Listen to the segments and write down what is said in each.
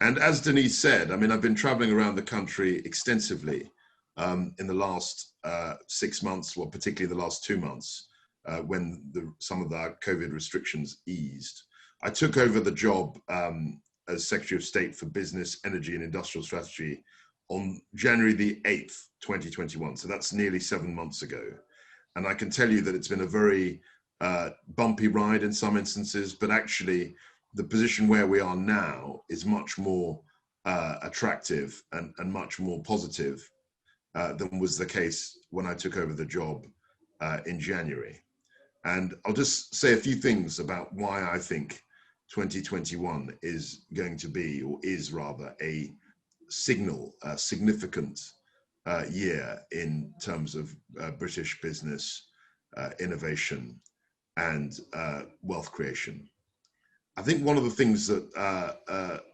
And as Denise said, I mean, I've been traveling around the country extensively in the last 6 months, well, particularly the last 2 months, when some of the COVID restrictions eased. I took over the job as Secretary of State for Business, Energy and Industrial Strategy on January the 8th, 2021. So that's nearly 7 months ago. And I can tell you that it's been a very bumpy ride in some instances, but actually the position where we are now is much more attractive and much more positive than was the case when I took over the job in January. And I'll just say a few things about why I think 2021 is going to be, or is rather, a significant year in terms of British business, innovation, and wealth creation. I think one of the things that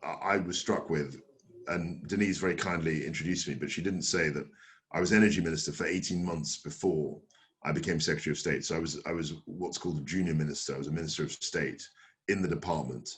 I was struck with, and Denise very kindly introduced me, but she didn't say that I was energy minister for 18 months before I became Secretary of State. So I was what's called a junior minister. I was a Minister of State in the department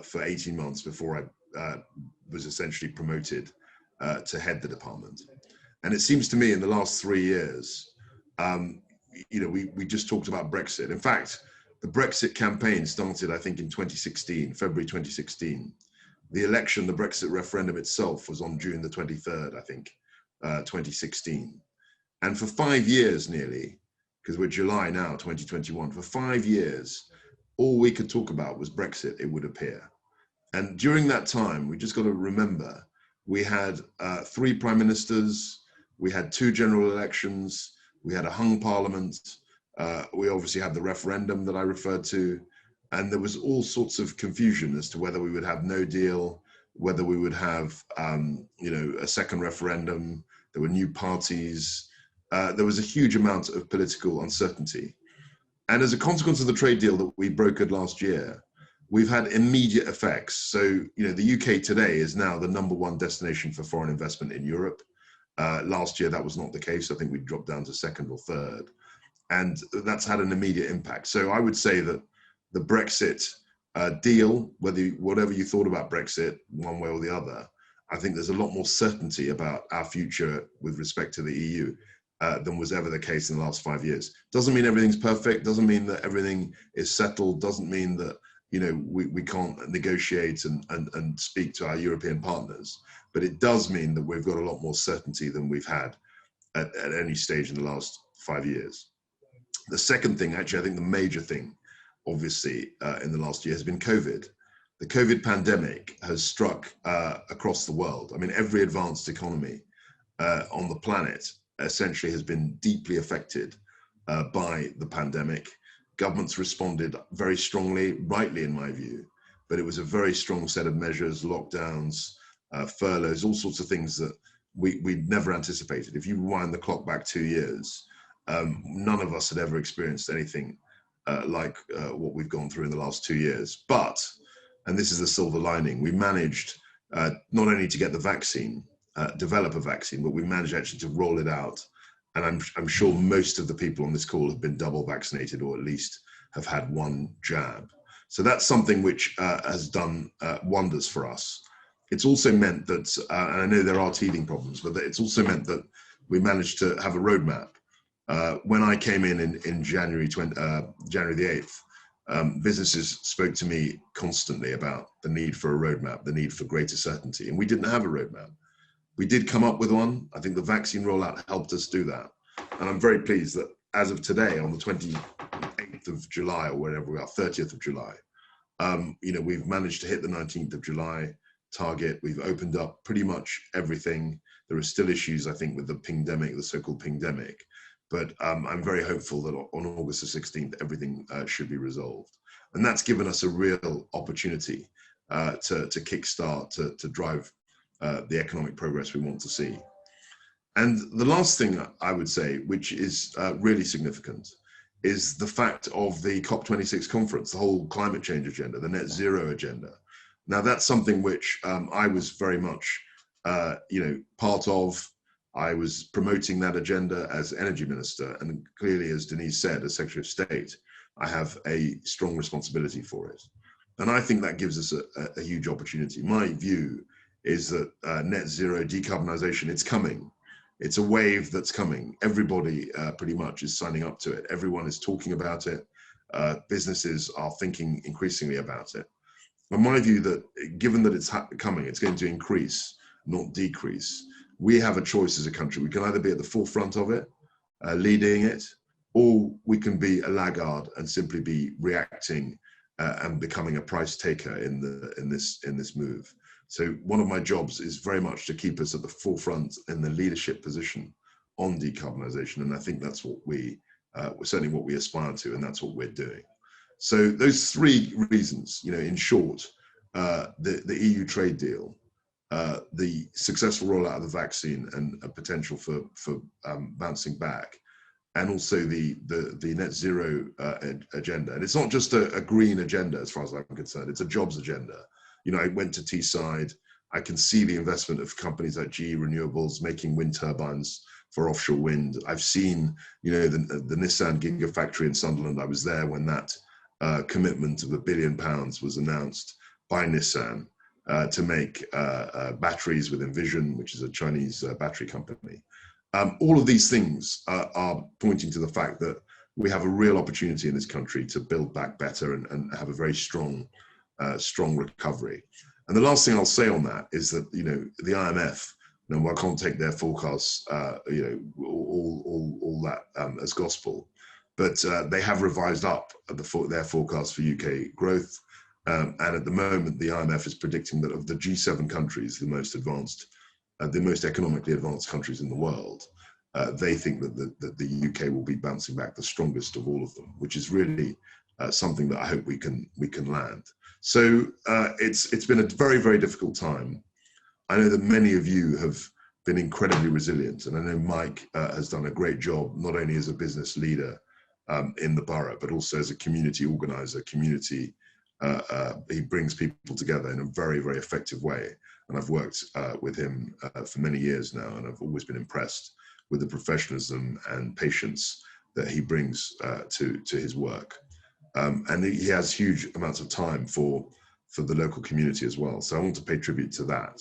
for 18 months before I was essentially promoted to head the department. And it seems to me in the last 3 years, we just talked about Brexit. In fact, the Brexit campaign started, I think, in 2016, February 2016. The election, the Brexit referendum itself was on June the 23rd, I think, 2016. And for 5 years nearly, because we're July now, 2021, for 5 years, all we could talk about was Brexit, it would appear. And during that time, we just got to remember, we had 3 prime ministers, we had 2 general elections, we had a hung parliament, we obviously had the referendum that I referred to, and there was all sorts of confusion as to whether we would have no deal, whether we would have a second referendum. There were new parties. There was a huge amount of political uncertainty. And as a consequence of the trade deal that we brokered last year, we've had immediate effects. So, the UK today is now the #1 destination for foreign investment in Europe. Last year, that was not the case. I think we dropped down to 2nd or 3rd. And that's had an immediate impact. So I would say that the Brexit deal, whatever you thought about Brexit, one way or the other, I think there's a lot more certainty about our future with respect to the EU than was ever the case in the last 5 years. Doesn't mean everything's perfect, doesn't mean that everything is settled, doesn't mean that we can't negotiate and speak to our European partners, but it does mean that we've got a lot more certainty than we've had at any stage in the last 5 years. The second thing, actually, I think the major thing, obviously, in the last year has been COVID. The COVID pandemic has struck across the world. I mean, every advanced economy on the planet essentially has been deeply affected by the pandemic. Governments responded very strongly, rightly in my view, but it was a very strong set of measures, lockdowns, furloughs, all sorts of things that we'd never anticipated. If you rewind the clock back 2 years, none of us had ever experienced anything like what we've gone through in the last 2 years. But, and this is the silver lining, we managed not only to get the vaccine, develop a vaccine, but we managed actually to roll it out. And I'm sure most of the people on this call have been double vaccinated, or at least have had 1 jab. So that's something which has done wonders for us. It's also meant that, and I know there are teething problems, but it's also meant that we managed to have a roadmap. When I came in January the 8th, businesses spoke to me constantly about the need for a roadmap, the need for greater certainty, and we didn't have a roadmap. We did come up with one. I think the vaccine rollout helped us do that. And I'm very pleased that as of today, on the 28th of July, or wherever we are, 30th of July, we've managed to hit the 19th of July target. We've opened up pretty much everything. There are still issues, I think, with the pingdemic, the so-called pingdemic. But I'm very hopeful that on August the 16th, everything should be resolved. And that's given us a real opportunity to kickstart, to drive the economic progress we want to see. And the last thing I would say, which is really significant, is the fact of the COP26 conference, the whole climate change agenda, the net zero agenda. Now, that's something which I was very much part of. I was promoting that agenda as energy minister, and clearly, as Denise said, as Secretary of State, I have a strong responsibility for it. And I think that gives us a huge opportunity. My view is that net zero decarbonisation, it's coming. It's a wave that's coming. Everybody pretty much is signing up to it. Everyone is talking about it. Businesses are thinking increasingly about it. And my view that given that it's coming, it's going to increase, not decrease. We have a choice as a country. We can either be at the forefront of it, leading it, or we can be a laggard and simply be reacting and becoming a price taker in this move. So one of my jobs is very much to keep us at the forefront in the leadership position on decarbonisation, and I think that's what certainly what we aspire to, and that's what we're doing. So those three reasons, in short, the EU trade deal, the successful rollout of the vaccine and a potential for bouncing back, and also the net zero agenda. And it's not just a green agenda as far as I'm concerned, it's a jobs agenda. I went to Teesside, I can see the investment of companies like GE Renewables making wind turbines for offshore wind. I've seen, the Nissan Gigafactory in Sunderland. I was there when that commitment of £1 billion was announced by Nissan to make batteries with Envision, which is a Chinese battery company. All of these things are pointing to the fact that we have a real opportunity in this country to build back better and have a very strong recovery. And the last thing I'll say on that is that, the IMF, I can't take their forecasts, all that as gospel, but they have revised up their forecast for UK growth. And at the moment, the IMF is predicting that of the G7 countries, the most economically advanced countries in the world, they think that the UK will be bouncing back the strongest of all of them, which is really something that I hope we can land. So it's been a very, very difficult time. I know that many of you have been incredibly resilient, and I know Mike has done a great job, not only as a business leader in the borough, but also as a community organizer. He brings people together in a very, very effective way. And I've worked with him for many years now, and I've always been impressed with the professionalism and patience that he brings to his work. And he has huge amounts of time for the local community as well. So I want to pay tribute to that.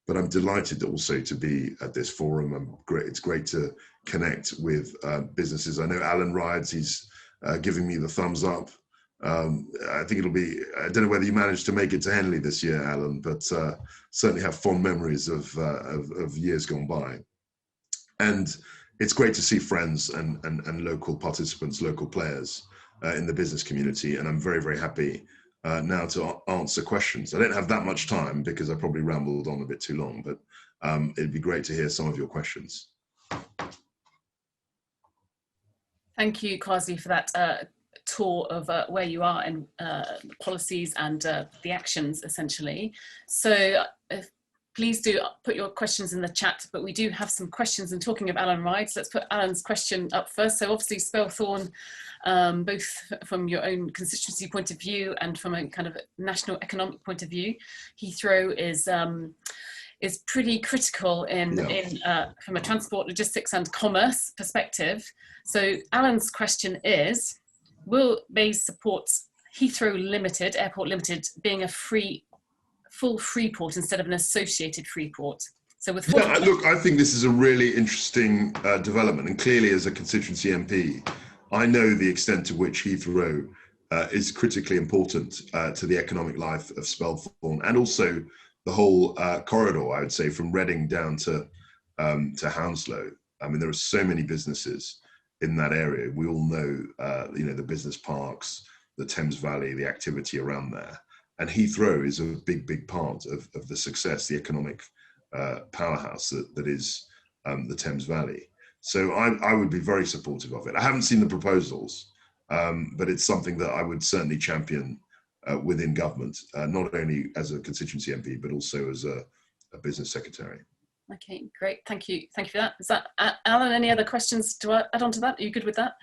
But I'm delighted also to be at this forum. It's great to connect with businesses. I know Alan rides, he's giving me the thumbs up. I think I don't know whether you managed to make it to Henley this year, Alan, but certainly have fond memories of years gone by. And it's great to see friends and local participants, local players in the business community. And I'm very, very happy now to answer questions. I don't have that much time because I probably rambled on a bit too long, but it'd be great to hear some of your questions. Thank you, Kwasi, for that tour of where you are and policies and the actions, essentially. So please do put your questions in the chat, but we do have some questions. And talking of Alan Rides, let's put Alan's question up first. So obviously Spelthorne, both from your own constituency point of view and from a kind of national economic point of view, Heathrow is pretty critical from a transport, logistics and commerce perspective. So Alan's question is, will they support Heathrow Limited, Airport Limited, being a full free port instead of an associated free port? So with look, I think this is a really interesting development, and clearly as a constituency MP, I know the extent to which Heathrow is critically important to the economic life of Spelthorne and also the whole corridor, I would say, from Reading down to Hounslow. I mean, there are so many businesses in that area. We all know, the business parks, the Thames Valley, the activity around there. And Heathrow is a big, big part of the success, the economic powerhouse that is the Thames Valley. So I would be very supportive of it. I haven't seen the proposals, but it's something that I would certainly champion within government, not only as a constituency MP, but also as a business secretary. Okay, great. Thank you. Thank you for that. Is that Alan? Any other questions to add on to that? Are you good with that?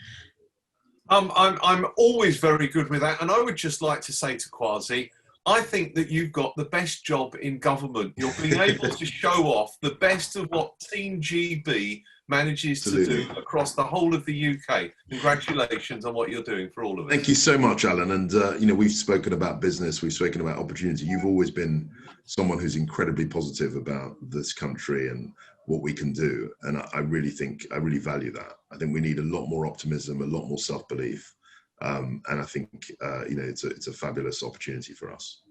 I'm always very good with that, and I would just like to say to Kwasi, I think that you've got the best job in government. You're being able to show off the best of what Team GB manages Absolutely. to do across the whole of the UK. Congratulations on what you're doing for all of us. Thank you so much, Alan. And, we've spoken about business, we've spoken about opportunity. You've always been someone who's incredibly positive about this country and what we can do. And I really value that. I think we need a lot more optimism, a lot more self-belief. And I think, it's a fabulous opportunity for us.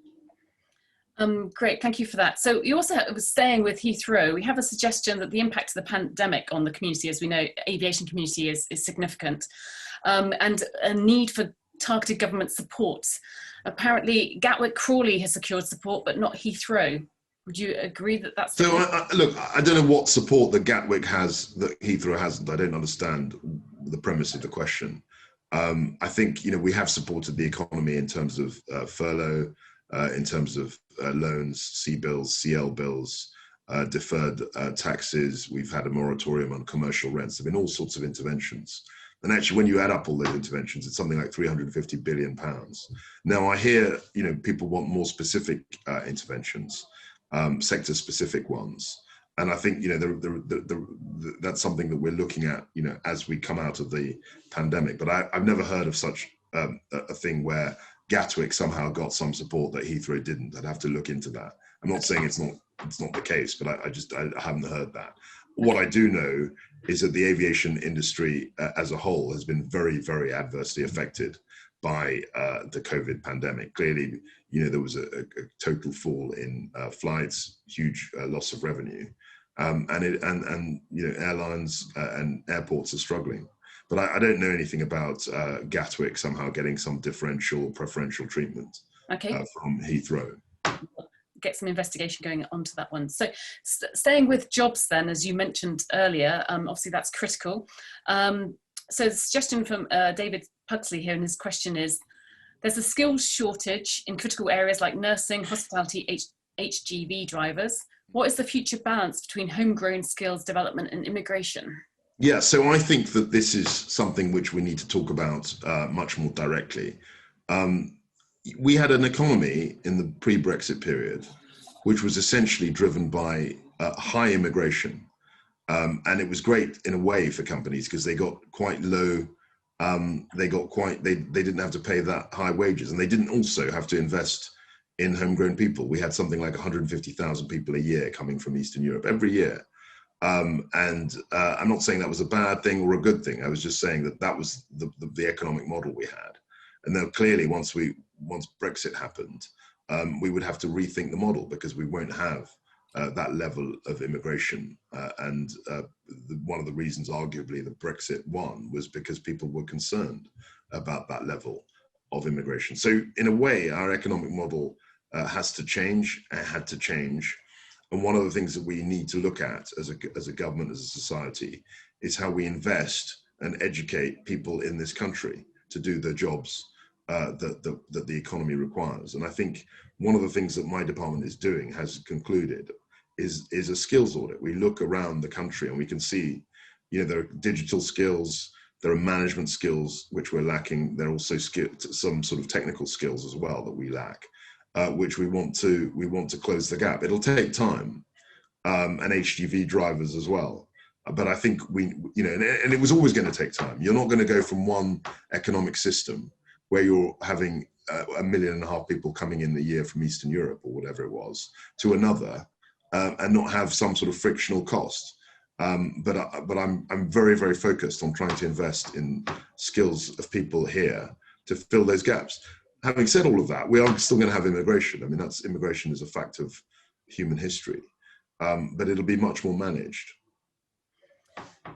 Great, thank you for that. So you also was staying with Heathrow. We have a suggestion that the impact of the pandemic on the community, as we know, aviation community is significant, and a need for targeted government support. Apparently, Gatwick Crawley has secured support, but not Heathrow. Would you agree that that's? So look, I don't know what support that Gatwick has that Heathrow hasn't. I don't understand the premise of the question. I think we have supported the economy in terms of furlough, in terms of loans, C bills, CL bills, deferred taxes. We've had a moratorium on commercial rents. There have been all sorts of interventions. And actually, when you add up all those interventions, it's something like £350 billion. Now, I hear, people want more specific interventions, sector-specific ones. And I think, that's something that we're looking at, as we come out of the pandemic. But I've never heard of such a thing where Gatwick somehow got some support that Heathrow didn't. I'd have to look into that. I'm not saying it's not the case, but I haven't heard that. What I do know is that the aviation industry as a whole has been very, very adversely affected by the COVID pandemic. Clearly, there was a total fall in flights, huge loss of revenue, and airlines and airports are struggling. But I don't know anything about Gatwick somehow getting some preferential treatment from Heathrow. Get some investigation going onto that one. So staying with jobs then, as you mentioned earlier, obviously that's critical. So the suggestion from David Pugsley here in his question is, there's a skills shortage in critical areas like nursing, hospitality, HGV drivers. What is the future balance between homegrown skills development and immigration? Yeah, so I think that this is something which we need to talk about much more directly. We had an economy in the pre-Brexit period, which was essentially driven by high immigration. And it was great in a way for companies because they got quite low, they didn't have to pay that high wages, and they didn't also have to invest in homegrown people. We had something like 150,000 people a year coming from Eastern Europe every year. And I'm not saying that was a bad thing or a good thing. I was just saying that was the economic model we had. And then clearly once Brexit happened, we would have to rethink the model because we won't have that level of immigration. And one of the reasons arguably that Brexit won was because people were concerned about that level of immigration. So in a way, our economic model has to change, had to change. And one of the things that we need to look at as a government, as a society, is how we invest and educate people in this country to do the jobs that the economy requires. And I think one of the things that my department is doing, has concluded, is a skills audit. We look around the country and we can see, there are digital skills, there are management skills which we're lacking. There are also some sort of technical skills as well that we lack. Which we want to close the gap. It'll take time, and HGV drivers as well. But I think and it was always going to take time. You're not going to go from one economic system where you're having 1.5 million people coming in a year from Eastern Europe or whatever it was to another, and not have some sort of frictional cost. But I'm very, very focused on trying to invest in skills of people here to fill those gaps. Having said all of that, we are still going to have immigration. I mean, immigration is a fact of human history, but it'll be much more managed.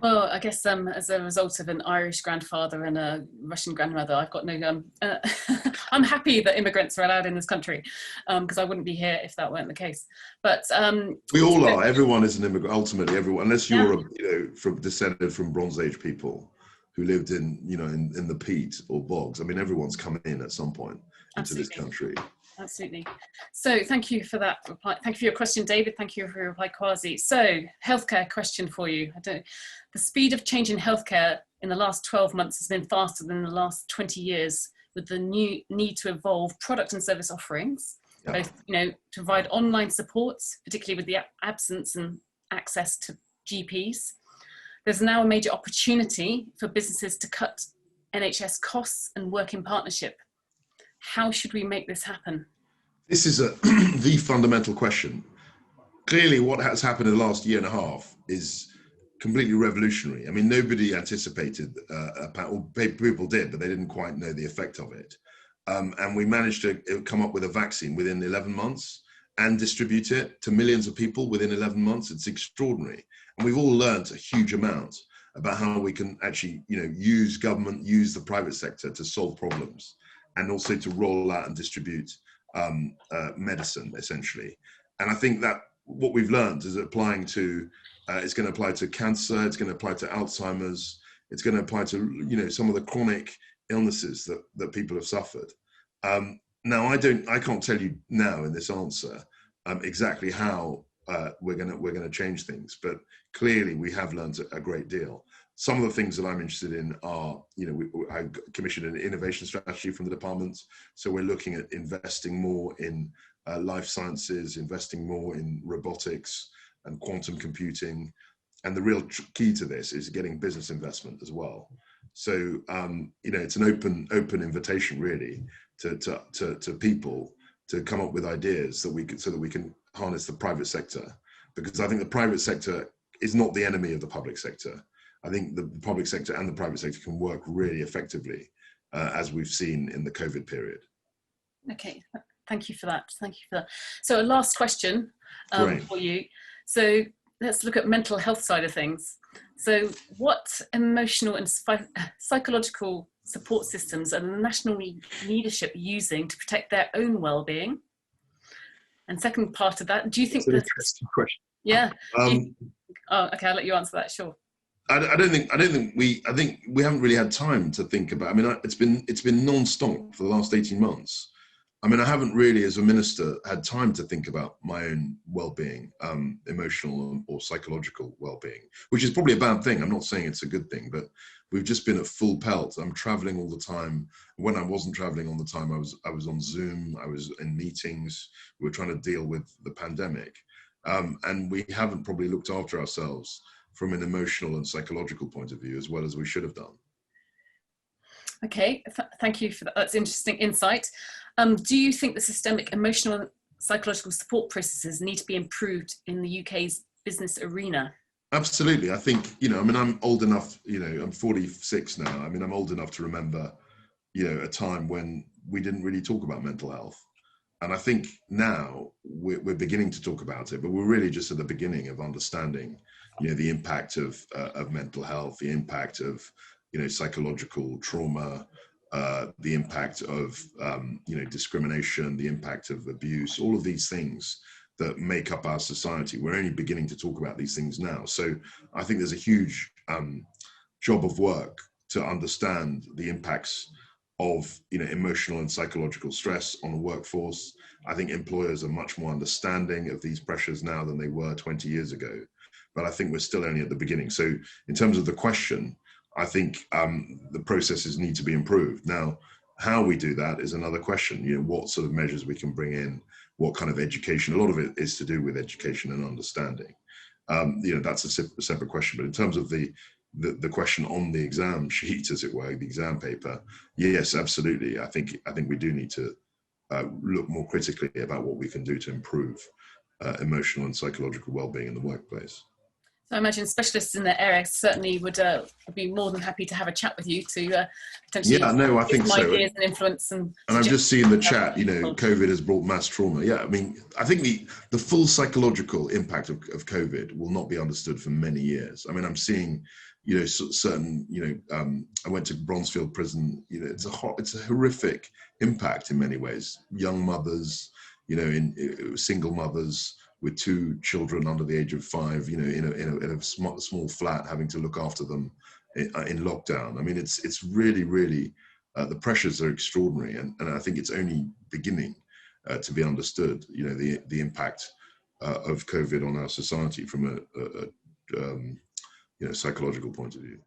Well, I guess as a result of an Irish grandfather and a Russian grandmother, I've got no. I'm happy that immigrants are allowed in this country, because I wouldn't be here if that weren't the case. But we all are. Everyone is an immigrant. Ultimately, everyone, unless you're descended from Bronze Age people who lived in the peat or bogs. I mean, everyone's come in at some point into this country. Absolutely. So thank you for that reply. Thank you for your question, David. Thank you for your reply, Kwasi. So healthcare question for you. The speed of change in healthcare in the last 12 months has been faster than the last 20 years, with the new need to evolve product and service offerings, both, to provide online supports, particularly with the absence and access to GPs, There's now a major opportunity for businesses to cut NHS costs and work in partnership. How should we make this happen? This is the fundamental question. Clearly, what has happened in the last year and a half is completely revolutionary. I mean, nobody anticipated, or people did, but they didn't quite know the effect of it. And we managed to come up with a vaccine within 11 months and distribute it to millions of people within 11 months. It's extraordinary. And we've all learned a huge amount about how we can actually, use government, use the private sector to solve problems, and also to roll out and distribute medicine, essentially. And I think that what we've learned is applying to, it's going to apply to cancer, it's going to apply to Alzheimer's, it's going to apply to, some of the chronic illnesses that people have suffered. Now, I can't tell you now in this answer exactly how we're going to change things, but clearly we have learned a great deal. Some of the things that I'm interested in are, I commissioned an innovation strategy from the department. So we're looking at investing more in life sciences, investing more in robotics and quantum computing. And the real key to this is getting business investment as well. So, it's an open invitation really to people to come up with ideas so that we can harness the private sector, because I think the private sector is not the enemy of the public sector. I think the public sector and the private sector can work really effectively, as we've seen in the COVID period. Okay, thank you for that. Thank you for that. So a last question for you. So let's look at mental health side of things. So what emotional and psychological support systems are the national leadership using to protect their own well-being? And second part of that, do you think that's an interesting question? Yeah. Okay, I'll let you answer that. Sure. I think we haven't really had time to think about. I mean, it's been non-stop for the last 18 months. I mean, I haven't really, as a minister, had time to think about my own well-being, emotional or psychological well-being, which is probably a bad thing. I'm not saying it's a good thing, but we've just been at full pelt. I'm traveling all the time. When I wasn't traveling all the time, I was on Zoom. I was in meetings. We were trying to deal with the pandemic, and we haven't probably looked after ourselves from an emotional and psychological point of view as well as we should have done. Okay, thank you for that. That's interesting insight. Do you think the systemic emotional and psychological support processes need to be improved in the UK's business arena? Absolutely. I think, I mean, I'm old enough, I'm 46 now. I mean, I'm old enough to remember, a time when we didn't really talk about mental health. And I think now we're beginning to talk about it, but we're really just at the beginning of understanding, the impact of mental health, the impact of, psychological trauma, the impact of, discrimination, the impact of abuse, all of these things that make up our society. We're only beginning to talk about these things now. So I think there's a huge job of work to understand the impacts of, emotional and psychological stress on the workforce. I think employers are much more understanding of these pressures now than they were 20 years ago. But I think we're still only at the beginning. So in terms of the question, I think the processes need to be improved. Now, how we do that is another question. What sort of measures we can bring in, what kind of education. A lot of it is to do with education and understanding. That's a separate question. But in terms of the question on the exam sheet, as it were, the exam paper, yes, absolutely. I think we do need to look more critically about what we can do to improve emotional and psychological well-being in the workplace. So I imagine specialists in that area certainly would be more than happy to have a chat with you to potentially I think so. Ideas and influence. And I've just seen the chat, COVID has brought mass trauma. Yeah, I mean, I think the full psychological impact of COVID will not be understood for many years. I mean, I'm seeing, certain, I went to Bronzefield prison, it's a horrific impact in many ways. Young mothers, in single mothers with 2 children under the age of 5, in a small flat, having to look after them in lockdown. I mean, it's really, really, the pressures are extraordinary, and I think it's only beginning to be understood. The impact of COVID on our society from a psychological point of view.